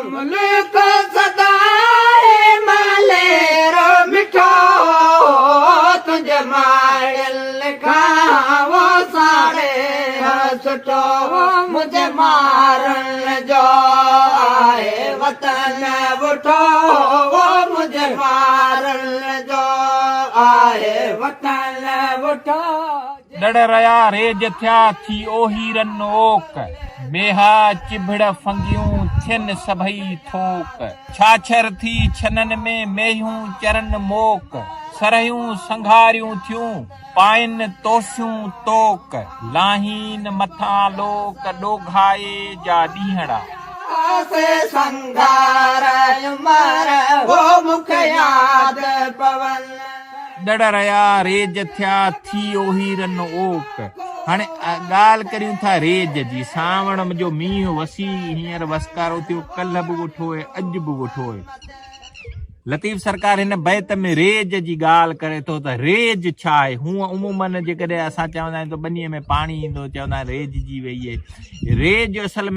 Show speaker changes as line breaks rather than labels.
मुल्क सदाए मलेरो मिठो तुझे मारियल खावो सारे सुठो मुझे मारन जो आए वतन वठो मुझे मारन जो आए वतन वठो
डड़ रया रेज थिया थी ओही रन ओक बेहा चिभड़ फंगियूं थियन सभई थोक छाछर थी छनन में मेहूं चरन मोक सरहियूं संघारियूं थियूं पाइन तोसियूं तोक लाहीन मथा लोक डोघाए जा ॾींहड़ा
से संघार मर वो मुख याद पवन
डड़ रया रेज थिया थी ओही रन ओक हाणे ॻाल्हि करियूं था रेज जी सावण जो मींहुं वसी हींअर वसकारो थियो कल्ह बि ॻोठो आहे अॼु बि ॻोठो आहे लतीफ़ सरकार हिन बैत में रेज जी ॻाल्हि करे थो त रेज छा आहे हूअं उमूमन जेकॾहिं असां चवंदा आहियूं त ॿनीअ में पाणी ईंदो चवंदा आहिनि रेज जी वई आहे रेज असल में